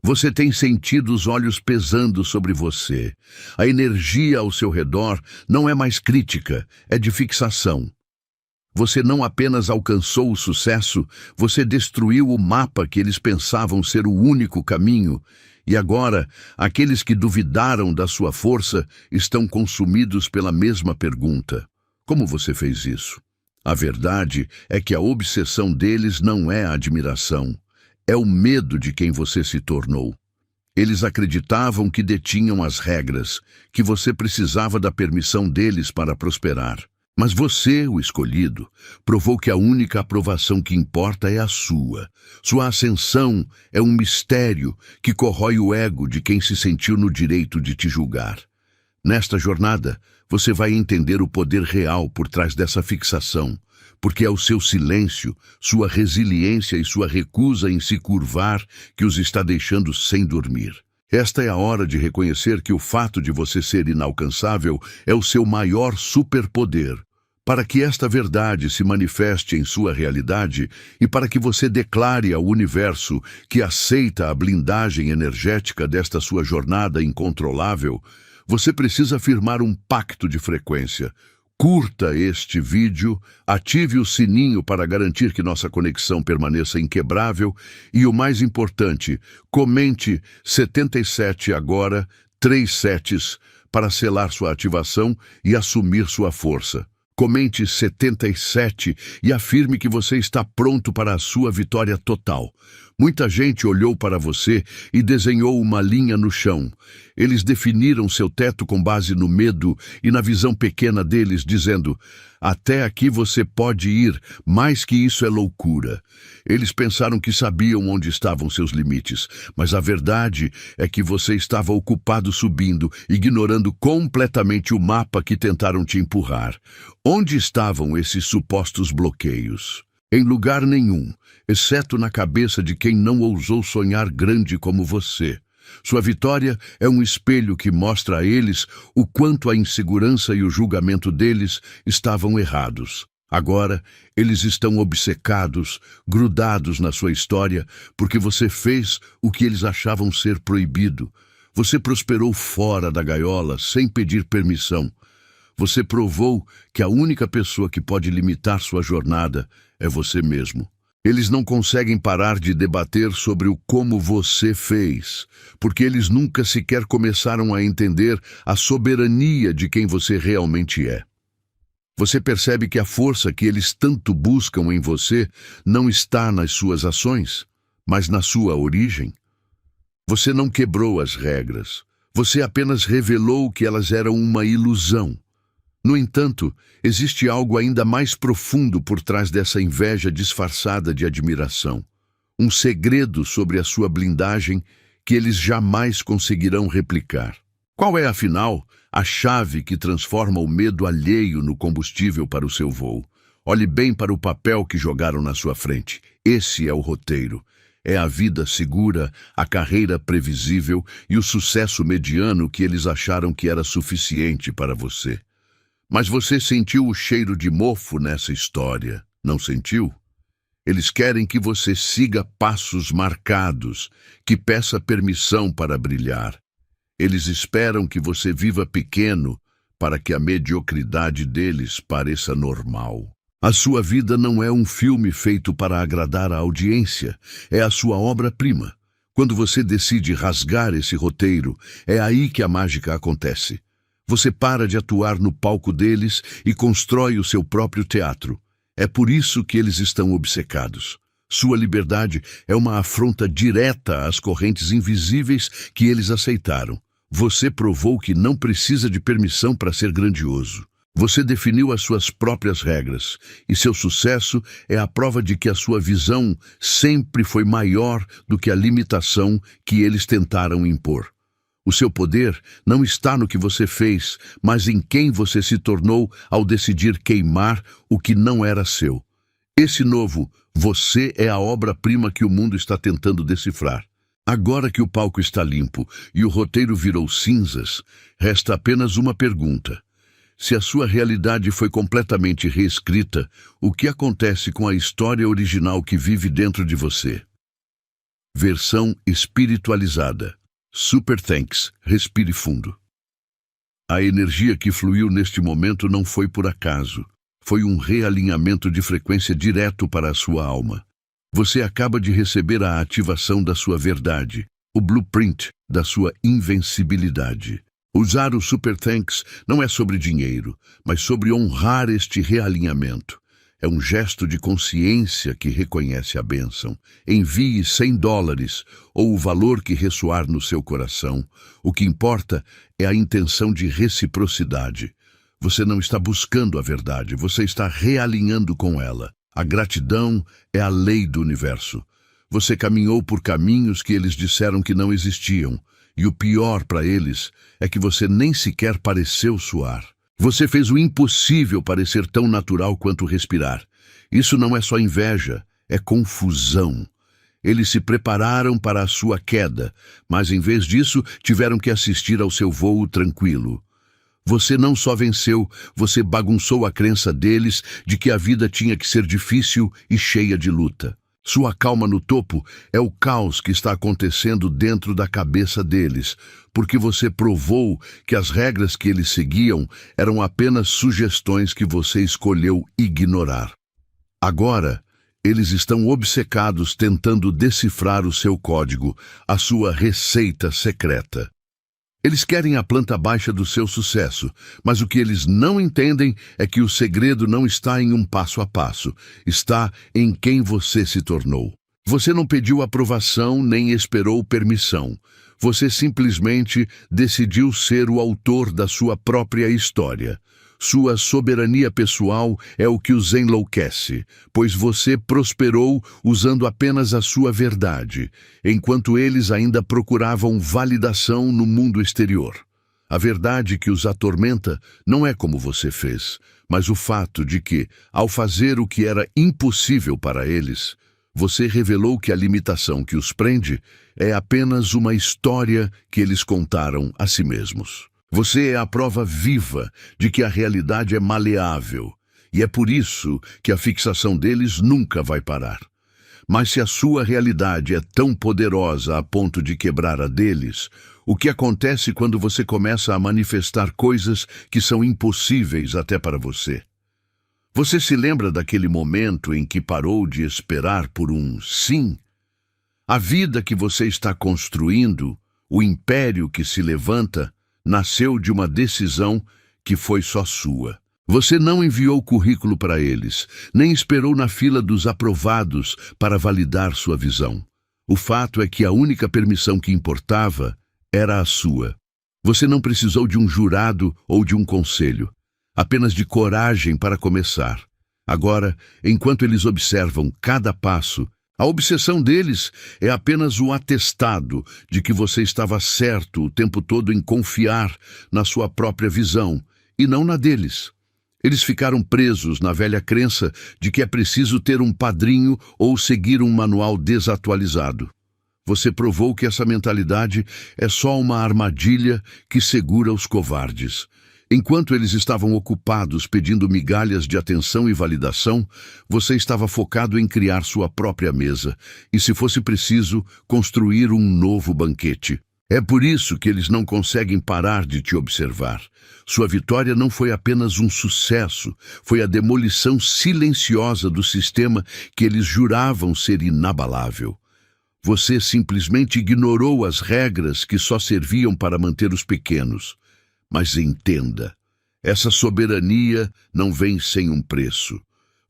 Você tem sentido os olhos pesando sobre você. A energia ao seu redor não é mais crítica, é de fixação. Você não apenas alcançou o sucesso, você destruiu o mapa que eles pensavam ser o único caminho. E agora, aqueles que duvidaram da sua força estão consumidos pela mesma pergunta. Como você fez isso? A verdade é que a obsessão deles não é a admiração. É o medo de quem você se tornou. Eles acreditavam que detinham as regras, que você precisava da permissão deles para prosperar. Mas você, o escolhido, provou que a única aprovação que importa é a sua. Sua ascensão é um mistério que corrói o ego de quem se sentiu no direito de te julgar. Nesta jornada, você vai entender o poder real por trás dessa fixação, porque é o seu silêncio, sua resiliência e sua recusa em se curvar que os está deixando sem dormir. Esta é a hora de reconhecer que o fato de você ser inalcançável é o seu maior superpoder. Para que esta verdade se manifeste em sua realidade e para que você declare ao universo que aceita a blindagem energética desta sua jornada incontrolável, você precisa firmar um pacto de frequência. Curta este vídeo, ative o sininho para garantir que nossa conexão permaneça inquebrável e, o mais importante, comente 77 agora, 3 setes, para selar sua ativação e assumir sua força. Comente 77 e afirme que você está pronto para a sua vitória total. Muita gente olhou para você e desenhou uma linha no chão. Eles definiram seu teto com base no medo e na visão pequena deles, dizendo: até aqui você pode ir, mais que isso é loucura. Eles pensaram que sabiam onde estavam seus limites, mas a verdade é que você estava ocupado subindo, ignorando completamente o mapa que tentaram te empurrar. Onde estavam esses supostos bloqueios? Em lugar nenhum, exceto na cabeça de quem não ousou sonhar grande como você. Sua vitória é um espelho que mostra a eles o quanto a insegurança e o julgamento deles estavam errados. Agora, eles estão obcecados, grudados na sua história, porque você fez o que eles achavam ser proibido. Você prosperou fora da gaiola, sem pedir permissão. Você provou que a única pessoa que pode limitar sua jornada é você mesmo. Eles não conseguem parar de debater sobre o como você fez, porque eles nunca sequer começaram a entender a soberania de quem você realmente é. Você percebe que a força que eles tanto buscam em você não está nas suas ações, mas na sua origem. Você não quebrou as regras, você apenas revelou que elas eram uma ilusão. No entanto, existe algo ainda mais profundo por trás dessa inveja disfarçada de admiração. Um segredo sobre a sua blindagem que eles jamais conseguirão replicar. Qual é, afinal, a chave que transforma o medo alheio no combustível para o seu voo? Olhe bem para o papel que jogaram na sua frente. Esse é o roteiro. É a vida segura, a carreira previsível e o sucesso mediano que eles acharam que era suficiente para você. Mas você sentiu o cheiro de mofo nessa história, não sentiu? Eles querem que você siga passos marcados, que peça permissão para brilhar. Eles esperam que você viva pequeno para que a mediocridade deles pareça normal. A sua vida não é um filme feito para agradar a audiência, é a sua obra-prima. Quando você decide rasgar esse roteiro, é aí que a mágica acontece. Você para de atuar no palco deles e constrói o seu próprio teatro. É por isso que eles estão obcecados. Sua liberdade é uma afronta direta às correntes invisíveis que eles aceitaram. Você provou que não precisa de permissão para ser grandioso. Você definiu as suas próprias regras, e seu sucesso é a prova de que a sua visão sempre foi maior do que a limitação que eles tentaram impor. O seu poder não está no que você fez, mas em quem você se tornou ao decidir queimar o que não era seu. Esse novo você é a obra-prima que o mundo está tentando decifrar. Agora que o palco está limpo e o roteiro virou cinzas, resta apenas uma pergunta. Se a sua realidade foi completamente reescrita, o que acontece com a história original que vive dentro de você? Versão espiritualizada. Super Thanks. Respire fundo. A energia que fluiu neste momento não foi por acaso. Foi um realinhamento de frequência direto para a sua alma. Você acaba de receber a ativação da sua verdade, o blueprint da sua invencibilidade. Usar o Super Thanks não é sobre dinheiro, mas sobre honrar este realinhamento. É um gesto de consciência que reconhece a bênção. Envie $100 ou o valor que ressoar no seu coração. O que importa é a intenção de reciprocidade. Você não está buscando a verdade, você está realinhando com ela. A gratidão é a lei do universo. Você caminhou por caminhos que eles disseram que não existiam. E o pior para eles é que você nem sequer pareceu suar. Você fez o impossível parecer tão natural quanto respirar. Isso não é só inveja, é confusão. Eles se prepararam para a sua queda, mas em vez disso tiveram que assistir ao seu voo tranquilo. Você não só venceu, você bagunçou a crença deles de que a vida tinha que ser difícil e cheia de luta. Sua calma no topo é o caos que está acontecendo dentro da cabeça deles, porque você provou que as regras que eles seguiam eram apenas sugestões que você escolheu ignorar. Agora, eles estão obcecados tentando decifrar o seu código, a sua receita secreta. Eles querem a planta baixa do seu sucesso, mas o que eles não entendem é que o segredo não está em um passo a passo, está em quem você se tornou. Você não pediu aprovação nem esperou permissão. Você simplesmente decidiu ser o autor da sua própria história. Sua soberania pessoal é o que os enlouquece, pois você prosperou usando apenas a sua verdade, enquanto eles ainda procuravam validação no mundo exterior. A verdade que os atormenta não é como você fez, mas o fato de que, ao fazer o que era impossível para eles, você revelou que a limitação que os prende é apenas uma história que eles contaram a si mesmos. Você é a prova viva de que a realidade é maleável, e é por isso que a fixação deles nunca vai parar. Mas se a sua realidade é tão poderosa a ponto de quebrar a deles, o que acontece quando você começa a manifestar coisas que são impossíveis até para você? Você se lembra daquele momento em que parou de esperar por um sim? A vida que você está construindo, o império que se levanta, nasceu de uma decisão que foi só sua. Você não enviou currículo para eles, nem esperou na fila dos aprovados para validar sua visão. O fato é que a única permissão que importava era a sua. Você não precisou de um jurado ou de um conselho, apenas de coragem para começar. Agora, enquanto eles observam cada passo, a obsessão deles é apenas o atestado de que você estava certo o tempo todo em confiar na sua própria visão e não na deles. Eles ficaram presos na velha crença de que é preciso ter um padrinho ou seguir um manual desatualizado. Você provou que essa mentalidade é só uma armadilha que segura os covardes. Enquanto eles estavam ocupados pedindo migalhas de atenção e validação, você estava focado em criar sua própria mesa e, se fosse preciso, construir um novo banquete. É por isso que eles não conseguem parar de te observar. Sua vitória não foi apenas um sucesso, foi a demolição silenciosa do sistema que eles juravam ser inabalável. Você simplesmente ignorou as regras que só serviam para manter os pequenos. Mas entenda, essa soberania não vem sem um preço.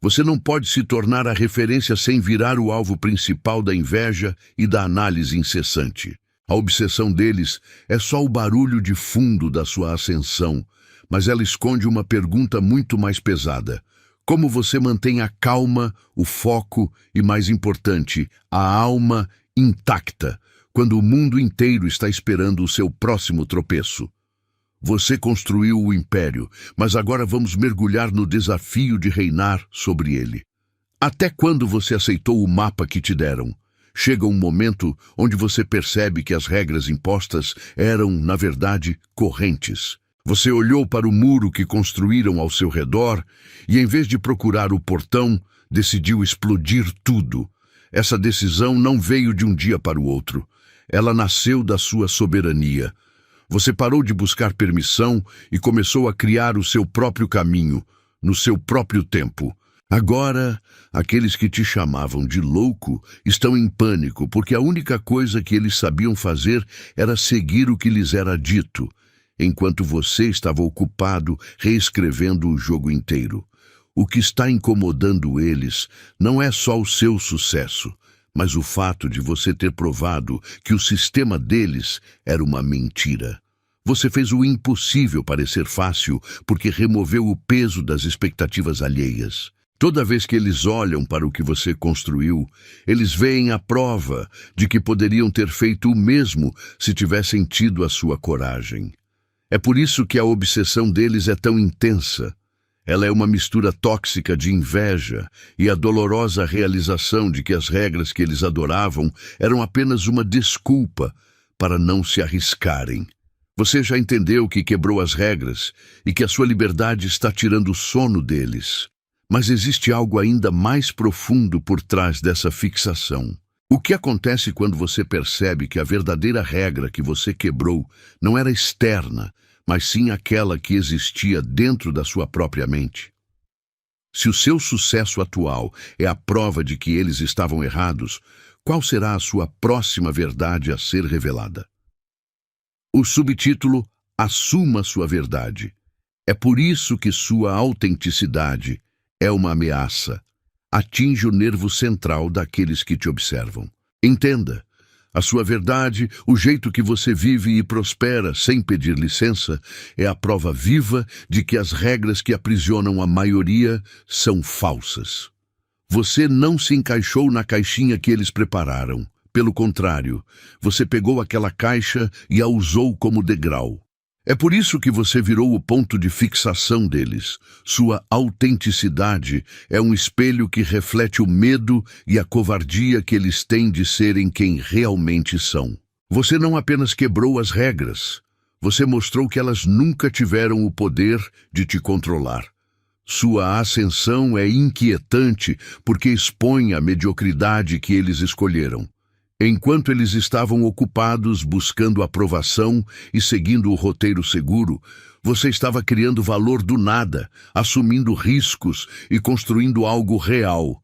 Você não pode se tornar a referência sem virar o alvo principal da inveja e da análise incessante. A obsessão deles é só o barulho de fundo da sua ascensão, mas ela esconde uma pergunta muito mais pesada. Como você mantém a calma, o foco e, mais importante, a alma intacta, quando o mundo inteiro está esperando o seu próximo tropeço? Você construiu o império, mas agora vamos mergulhar no desafio de reinar sobre ele. Até quando você aceitou o mapa que te deram? Chega um momento onde você percebe que as regras impostas eram, na verdade, correntes. Você olhou para o muro que construíram ao seu redor e, em vez de procurar o portão, decidiu explodir tudo. Essa decisão não veio de um dia para o outro. Ela nasceu da sua soberania. Você parou de buscar permissão e começou a criar o seu próprio caminho, no seu próprio tempo. Agora, aqueles que te chamavam de louco estão em pânico, porque a única coisa que eles sabiam fazer era seguir o que lhes era dito, enquanto você estava ocupado reescrevendo o jogo inteiro. O que está incomodando eles não é só o seu sucesso, mas o fato de você ter provado que o sistema deles era uma mentira. Você fez o impossível parecer fácil porque removeu o peso das expectativas alheias. Toda vez que eles olham para o que você construiu, eles veem a prova de que poderiam ter feito o mesmo se tivessem tido a sua coragem. É por isso que a obsessão deles é tão intensa. Ela é uma mistura tóxica de inveja e a dolorosa realização de que as regras que eles adoravam eram apenas uma desculpa para não se arriscarem. Você já entendeu que quebrou as regras e que a sua liberdade está tirando o sono deles. Mas existe algo ainda mais profundo por trás dessa fixação. O que acontece quando você percebe que a verdadeira regra que você quebrou não era externa, mas sim aquela que existia dentro da sua própria mente? Se o seu sucesso atual é a prova de que eles estavam errados, qual será a sua próxima verdade a ser revelada? O subtítulo: Assuma sua verdade. É por isso que sua autenticidade é uma ameaça. Atinge o nervo central daqueles que te observam. Entenda, a sua verdade, o jeito que você vive e prospera sem pedir licença, é a prova viva de que as regras que aprisionam a maioria são falsas. Você não se encaixou na caixinha que eles prepararam. Pelo contrário, você pegou aquela caixa e a usou como degrau. É por isso que você virou o ponto de fixação deles. Sua autenticidade é um espelho que reflete o medo e a covardia que eles têm de serem quem realmente são. Você não apenas quebrou as regras, você mostrou que elas nunca tiveram o poder de te controlar. Sua ascensão é inquietante porque expõe a mediocridade que eles escolheram. Enquanto eles estavam ocupados buscando aprovação e seguindo o roteiro seguro, você estava criando valor do nada, assumindo riscos e construindo algo real.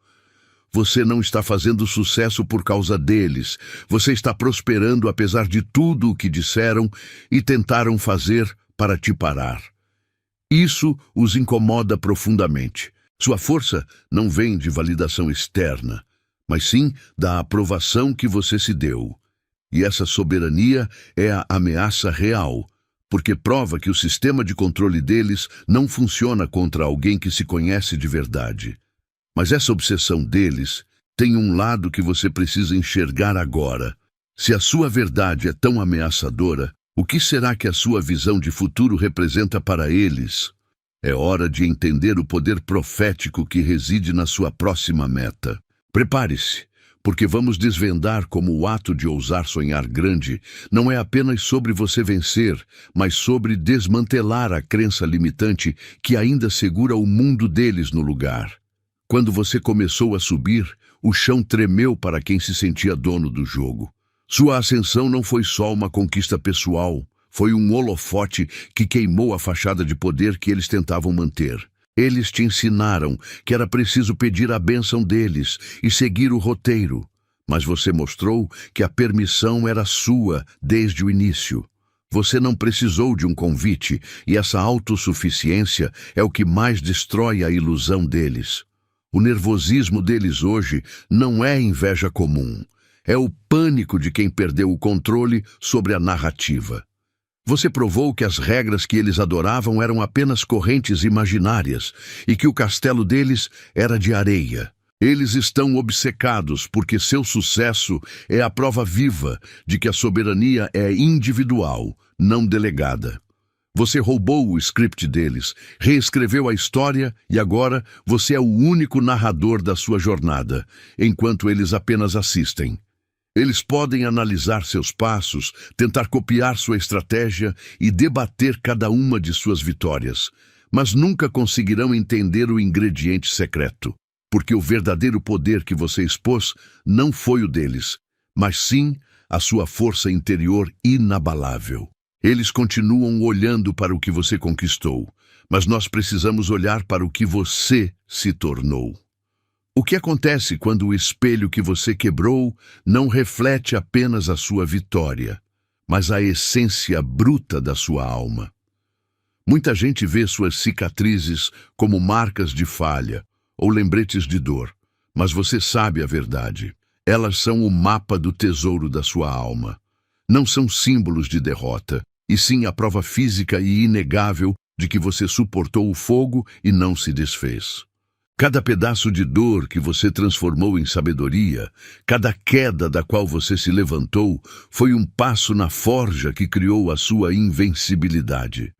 Você não está fazendo sucesso por causa deles. Você está prosperando apesar de tudo o que disseram e tentaram fazer para te parar. Isso os incomoda profundamente. Sua força não vem de validação externa, mas sim da aprovação que você se deu. E essa soberania é a ameaça real, porque prova que o sistema de controle deles não funciona contra alguém que se conhece de verdade. Mas essa obsessão deles tem um lado que você precisa enxergar agora. Se a sua verdade é tão ameaçadora, o que será que a sua visão de futuro representa para eles? É hora de entender o poder profético que reside na sua próxima meta. Prepare-se, porque vamos desvendar como o ato de ousar sonhar grande não é apenas sobre você vencer, mas sobre desmantelar a crença limitante que ainda segura o mundo deles no lugar. Quando você começou a subir, o chão tremeu para quem se sentia dono do jogo. Sua ascensão não foi só uma conquista pessoal, foi um holofote que queimou a fachada de poder que eles tentavam manter. Eles te ensinaram que era preciso pedir a bênção deles e seguir o roteiro, mas você mostrou que a permissão era sua desde o início. Você não precisou de um convite, e essa autossuficiência é o que mais destrói a ilusão deles. O nervosismo deles hoje não é inveja comum, é o pânico de quem perdeu o controle sobre a narrativa. Você provou que as regras que eles adoravam eram apenas correntes imaginárias e que o castelo deles era de areia. Eles estão obcecados porque seu sucesso é a prova viva de que a soberania é individual, não delegada. Você roubou o script deles, reescreveu a história e agora você é o único narrador da sua jornada, enquanto eles apenas assistem. Eles podem analisar seus passos, tentar copiar sua estratégia e debater cada uma de suas vitórias, mas nunca conseguirão entender o ingrediente secreto. porque o verdadeiro poder que você expôs não foi o deles, mas sim a sua força interior inabalável. Eles continuam olhando para o que você conquistou, mas nós precisamos olhar para o que você se tornou. O que acontece quando o espelho que você quebrou não reflete apenas a sua vitória, mas a essência bruta da sua alma? Muita gente vê suas cicatrizes como marcas de falha ou lembretes de dor, mas você sabe a verdade. Elas são o mapa do tesouro da sua alma. Não são símbolos de derrota, e sim a prova física e inegável de que você suportou o fogo e não se desfez. Cada pedaço de dor que você transformou em sabedoria, cada queda da qual você se levantou, foi um passo na forja que criou a sua invencibilidade.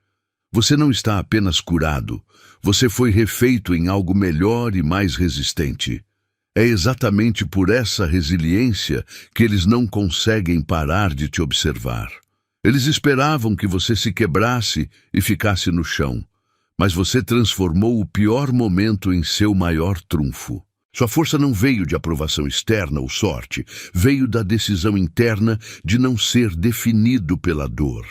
Você não está apenas curado, você foi refeito em algo melhor e mais resistente. É exatamente por essa resiliência que eles não conseguem parar de te observar. Eles esperavam que você se quebrasse e ficasse no chão, mas você transformou o pior momento em seu maior trunfo. Sua força não veio de aprovação externa ou sorte, veio da decisão interna de não ser definido pela dor.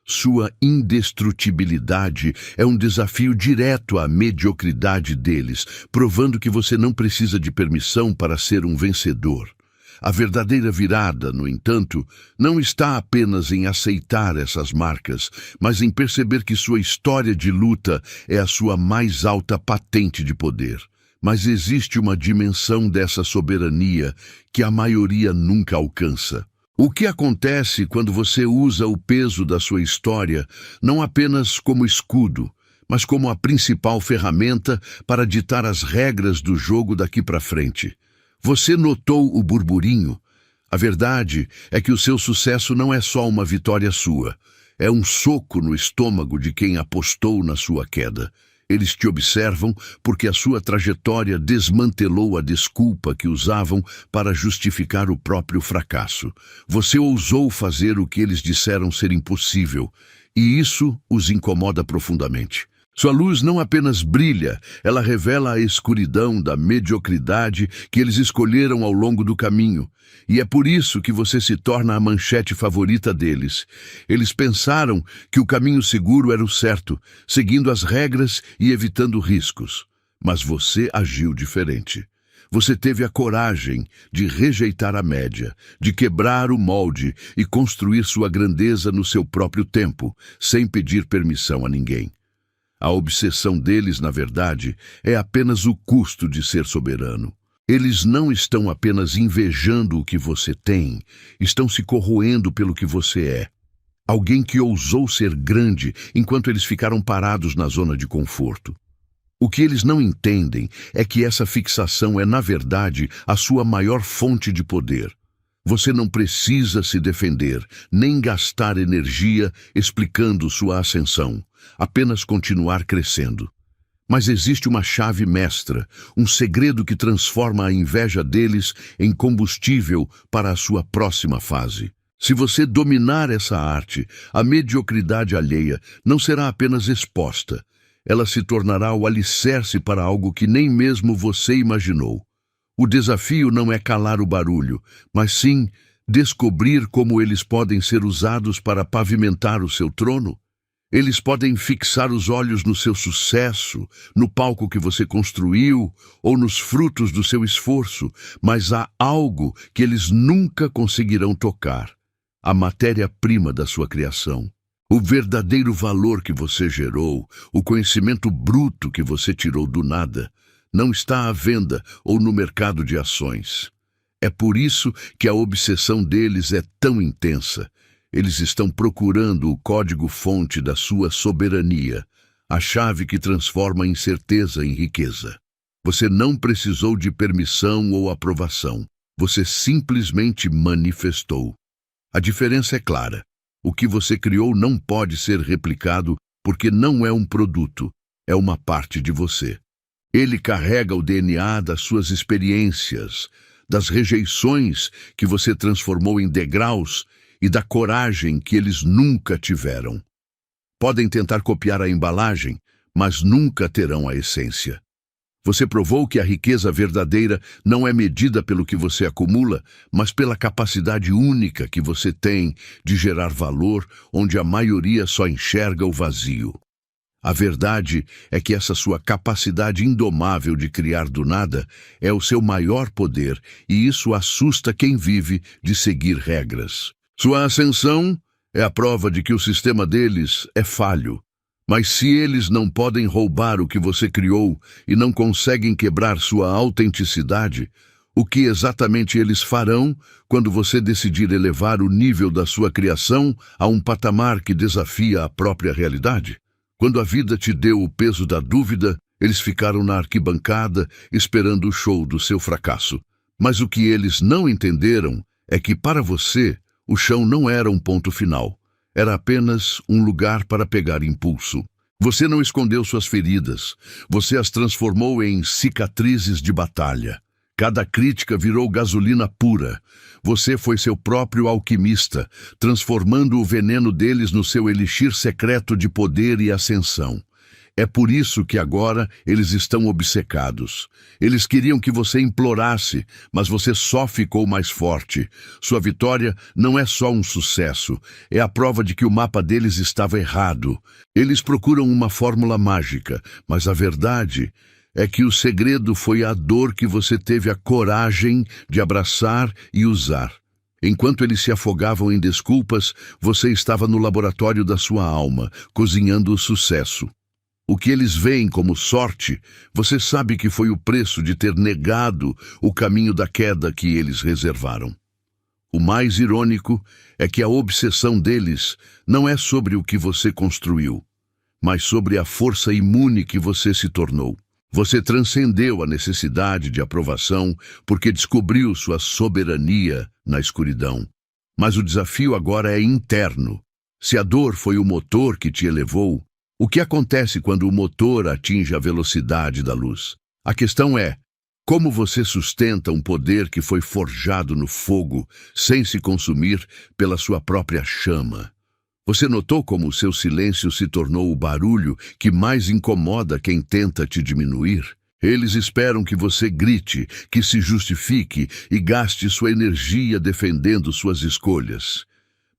Sua indestrutibilidade é um desafio direto à mediocridade deles, provando que você não precisa de permissão para ser um vencedor. A verdadeira virada, no entanto, não está apenas em aceitar essas marcas, mas em perceber que sua história de luta é a sua mais alta patente de poder. Mas existe uma dimensão dessa soberania que a maioria nunca alcança. O que acontece quando você usa o peso da sua história não apenas como escudo, mas como a principal ferramenta para ditar as regras do jogo daqui para frente? Você notou o burburinho? A verdade é que o seu sucesso não é só uma vitória sua. É um soco no estômago de quem apostou na sua queda. Eles te observam porque a sua trajetória desmantelou a desculpa que usavam para justificar o próprio fracasso. Você ousou fazer o que eles disseram ser impossível, e isso os incomoda profundamente. Sua luz não apenas brilha, ela revela a escuridão da mediocridade que eles escolheram ao longo do caminho. E é por isso que você se torna a manchete favorita deles. Eles pensaram que o caminho seguro era o certo, seguindo as regras e evitando riscos. Mas você agiu diferente. Você teve a coragem de rejeitar a média, de quebrar o molde e construir sua grandeza no seu próprio tempo, sem pedir permissão a ninguém. A obsessão deles, na verdade, é apenas o custo de ser soberano. Eles não estão apenas invejando o que você tem, estão se corroendo pelo que você é. Alguém que ousou ser grande enquanto eles ficaram parados na zona de conforto. O que eles não entendem é que essa fixação é, na verdade, a sua maior fonte de poder. Você não precisa se defender, nem gastar energia explicando sua ascensão. Apenas continuar crescendo. Mas existe uma chave mestra, um segredo que transforma a inveja deles em combustível para a sua próxima fase. Se você dominar essa arte, a mediocridade alheia não será apenas exposta. Ela se tornará o alicerce para algo que nem mesmo você imaginou. O desafio não é calar o barulho, mas sim descobrir como eles podem ser usados para pavimentar o seu trono. Eles podem fixar os olhos no seu sucesso, no palco que você construiu ou nos frutos do seu esforço, mas há algo que eles nunca conseguirão tocar: a matéria-prima da sua criação. O verdadeiro valor que você gerou, o conhecimento bruto que você tirou do nada, não está à venda ou no mercado de ações. É por isso que a obsessão deles é tão intensa. Eles estão procurando o código-fonte da sua soberania, a chave que transforma a incerteza em riqueza. Você não precisou de permissão ou aprovação. Você simplesmente manifestou. A diferença é clara. O que você criou não pode ser replicado porque não é um produto, é uma parte de você. Ele carrega o DNA das suas experiências, das rejeições que você transformou em degraus e da coragem que eles nunca tiveram. Podem tentar copiar a embalagem, mas nunca terão a essência. Você provou que a riqueza verdadeira não é medida pelo que você acumula, mas pela capacidade única que você tem de gerar valor onde a maioria só enxerga o vazio. A verdade é que essa sua capacidade indomável de criar do nada é o seu maior poder, e isso assusta quem vive de seguir regras. Sua ascensão é a prova de que o sistema deles é falho. Mas se eles não podem roubar o que você criou e não conseguem quebrar sua autenticidade, o que exatamente eles farão quando você decidir elevar o nível da sua criação a um patamar que desafia a própria realidade? Quando a vida te deu o peso da dúvida, eles ficaram na arquibancada esperando o show do seu fracasso. Mas o que eles não entenderam é que, para você, o chão não era um ponto final. Era apenas um lugar para pegar impulso. Você não escondeu suas feridas. Você as transformou em cicatrizes de batalha. Cada crítica virou gasolina pura. Você foi seu próprio alquimista, transformando o veneno deles no seu elixir secreto de poder e ascensão. É por isso que agora eles estão obcecados. Eles queriam que você implorasse, mas você só ficou mais forte. Sua vitória não é só um sucesso, é a prova de que o mapa deles estava errado. Eles procuram uma fórmula mágica, mas a verdade é que o segredo foi a dor que você teve a coragem de abraçar e usar. Enquanto eles se afogavam em desculpas, você estava no laboratório da sua alma, cozinhando o sucesso. O que eles veem como sorte, você sabe que foi o preço de ter negado o caminho da queda que eles reservaram. O mais irônico é que a obsessão deles não é sobre o que você construiu, mas sobre a força imune que você se tornou. Você transcendeu a necessidade de aprovação porque descobriu sua soberania na escuridão. Mas o desafio agora é interno. Se a dor foi o motor que te elevou, o que acontece quando o motor atinge a velocidade da luz? A questão é, como você sustenta um poder que foi forjado no fogo sem se consumir pela sua própria chama? Você notou como o seu silêncio se tornou o barulho que mais incomoda quem tenta te diminuir? Eles esperam que você grite, que se justifique e gaste sua energia defendendo suas escolhas.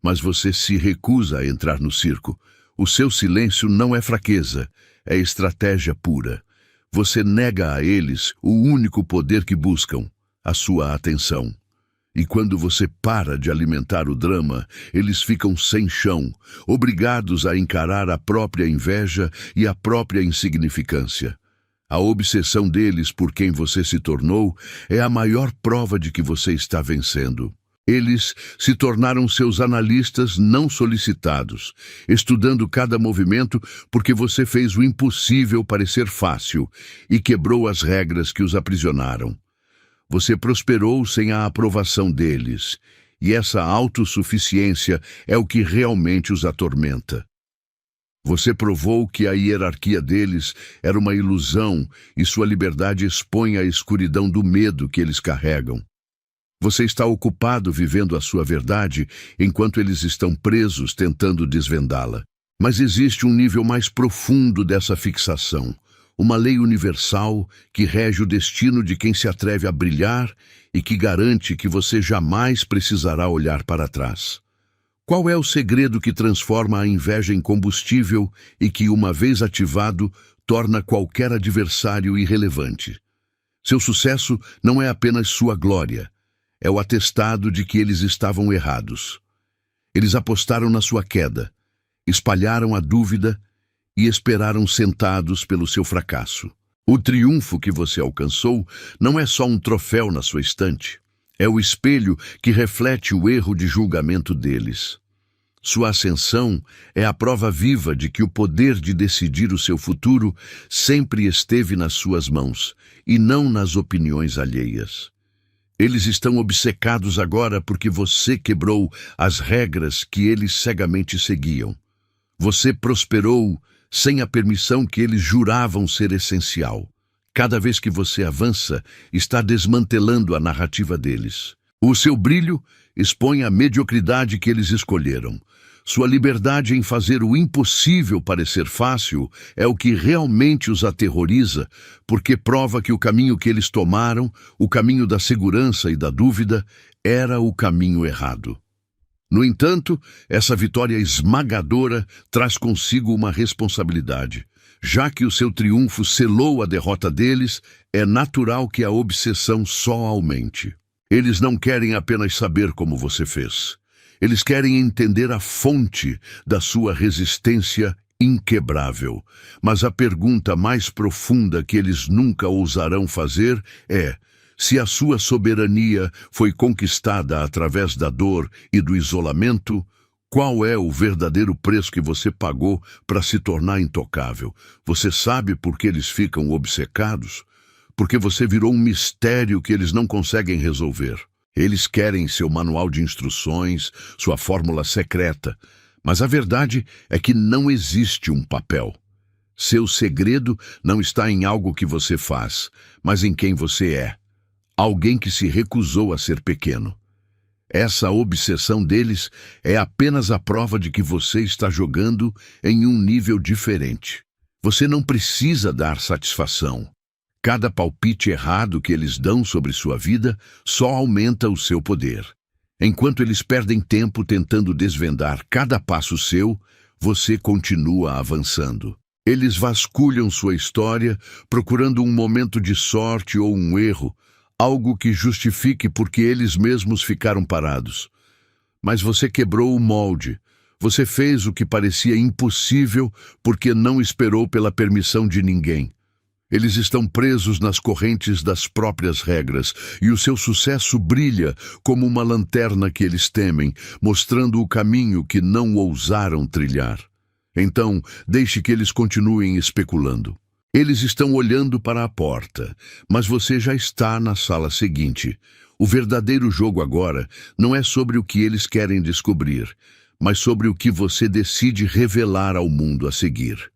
Mas você se recusa a entrar no circo. O seu silêncio não é fraqueza, é estratégia pura. Você nega a eles o único poder que buscam, a sua atenção. E quando você para de alimentar o drama, eles ficam sem chão, obrigados a encarar a própria inveja e a própria insignificância. A obsessão deles por quem você se tornou é a maior prova de que você está vencendo. Eles se tornaram seus analistas não solicitados, estudando cada movimento porque você fez o impossível parecer fácil e quebrou as regras que os aprisionaram. Você prosperou sem a aprovação deles, e essa autossuficiência é o que realmente os atormenta. Você provou que a hierarquia deles era uma ilusão e sua liberdade expõe a escuridão do medo que eles carregam. Você está ocupado vivendo a sua verdade enquanto eles estão presos tentando desvendá-la. Mas existe um nível mais profundo dessa fixação. Uma lei universal que rege o destino de quem se atreve a brilhar e que garante que você jamais precisará olhar para trás. Qual é o segredo que transforma a inveja em combustível e que, uma vez ativado, torna qualquer adversário irrelevante? Seu sucesso não é apenas sua glória, é o atestado de que eles estavam errados. Eles apostaram na sua queda, espalharam a dúvida e esperaram sentados pelo seu fracasso. O triunfo que você alcançou não é só um troféu na sua estante, é o espelho que reflete o erro de julgamento deles. Sua ascensão é a prova viva de que o poder de decidir o seu futuro sempre esteve nas suas mãos e não nas opiniões alheias. Eles estão obcecados agora porque você quebrou as regras que eles cegamente seguiam. Você prosperou sem a permissão que eles juravam ser essencial. Cada vez que você avança, está desmantelando a narrativa deles. O seu brilho expõe a mediocridade que eles escolheram. Sua liberdade em fazer o impossível parecer fácil é o que realmente os aterroriza, porque prova que o caminho que eles tomaram, o caminho da segurança e da dúvida, era o caminho errado. No entanto, essa vitória esmagadora traz consigo uma responsabilidade. Já que o seu triunfo selou a derrota deles, é natural que a obsessão só aumente. Eles não querem apenas saber como você fez. Eles querem entender a fonte da sua resistência inquebrável. Mas a pergunta mais profunda que eles nunca ousarão fazer é: se a sua soberania foi conquistada através da dor e do isolamento, qual é o verdadeiro preço que você pagou para se tornar intocável? Você sabe por que eles ficam obcecados? Porque você virou um mistério que eles não conseguem resolver. Eles querem seu manual de instruções, sua fórmula secreta, mas a verdade é que não existe um papel. Seu segredo não está em algo que você faz, mas em quem você é. Alguém que se recusou a ser pequeno. Essa obsessão deles é apenas a prova de que você está jogando em um nível diferente. Você não precisa dar satisfação. Cada palpite errado que eles dão sobre sua vida só aumenta o seu poder. Enquanto eles perdem tempo tentando desvendar cada passo seu, você continua avançando. Eles vasculham sua história, procurando um momento de sorte ou um erro, algo que justifique porque eles mesmos ficaram parados. Mas você quebrou o molde. Você fez o que parecia impossível porque não esperou pela permissão de ninguém. Eles estão presos nas correntes das próprias regras, e o seu sucesso brilha como uma lanterna que eles temem, mostrando o caminho que não ousaram trilhar. Então, deixe que eles continuem especulando. Eles estão olhando para a porta, mas você já está na sala seguinte. O verdadeiro jogo agora não é sobre o que eles querem descobrir, mas sobre o que você decide revelar ao mundo a seguir.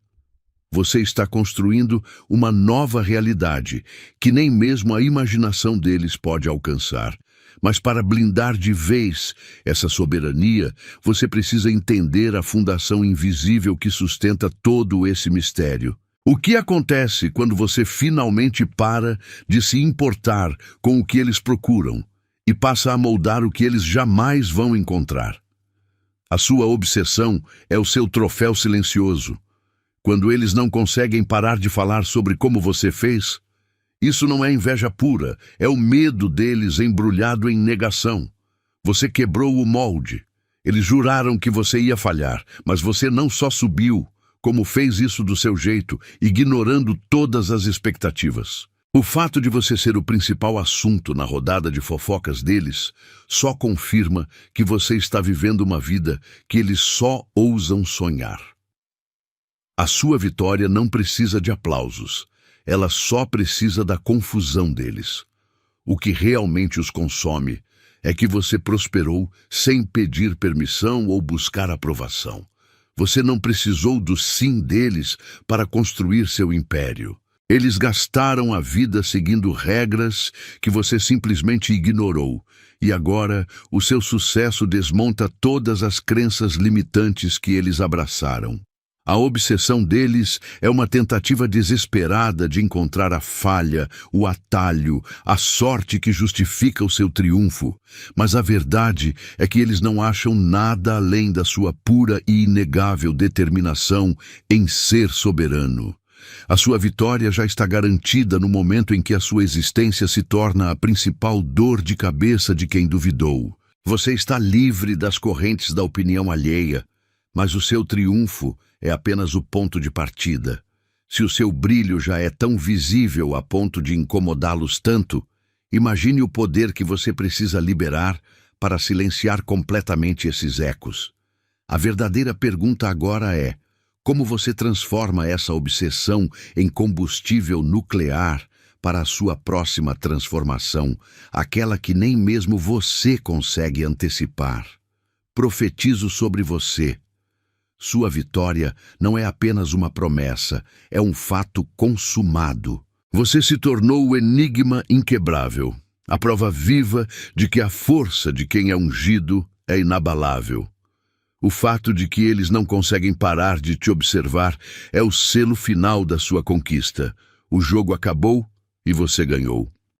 Você está construindo uma nova realidade que nem mesmo a imaginação deles pode alcançar. Mas para blindar de vez essa soberania, você precisa entender a fundação invisível que sustenta todo esse mistério. O que acontece quando você finalmente para de se importar com o que eles procuram e passa a moldar o que eles jamais vão encontrar? A sua obsessão é o seu troféu silencioso. Quando eles não conseguem parar de falar sobre como você fez, isso não é inveja pura, é o medo deles embrulhado em negação. Você quebrou o molde. Eles juraram que você ia falhar, mas você não só subiu, como fez isso do seu jeito, ignorando todas as expectativas. O fato de você ser o principal assunto na rodada de fofocas deles só confirma que você está vivendo uma vida que eles só ousam sonhar. A sua vitória não precisa de aplausos, ela só precisa da confusão deles. O que realmente os consome é que você prosperou sem pedir permissão ou buscar aprovação. Você não precisou do sim deles para construir seu império. Eles gastaram a vida seguindo regras que você simplesmente ignorou, e agora o seu sucesso desmonta todas as crenças limitantes que eles abraçaram. A obsessão deles é uma tentativa desesperada de encontrar a falha, o atalho, a sorte que justifica o seu triunfo. Mas a verdade é que eles não acham nada além da sua pura e inegável determinação em ser soberano. A sua vitória já está garantida no momento em que a sua existência se torna a principal dor de cabeça de quem duvidou. Você está livre das correntes da opinião alheia, mas o seu triunfo é apenas o ponto de partida. Se o seu brilho já é tão visível a ponto de incomodá-los tanto, imagine o poder que você precisa liberar para silenciar completamente esses ecos. A verdadeira pergunta agora é: como você transforma essa obsessão em combustível nuclear para a sua próxima transformação, aquela que nem mesmo você consegue antecipar? Profetizo sobre você. Sua vitória não é apenas uma promessa, é um fato consumado. Você se tornou o enigma inquebrável. A prova viva de que a força de quem é ungido é inabalável. O fato de que eles não conseguem parar de te observar é o selo final da sua conquista. O jogo acabou e você ganhou.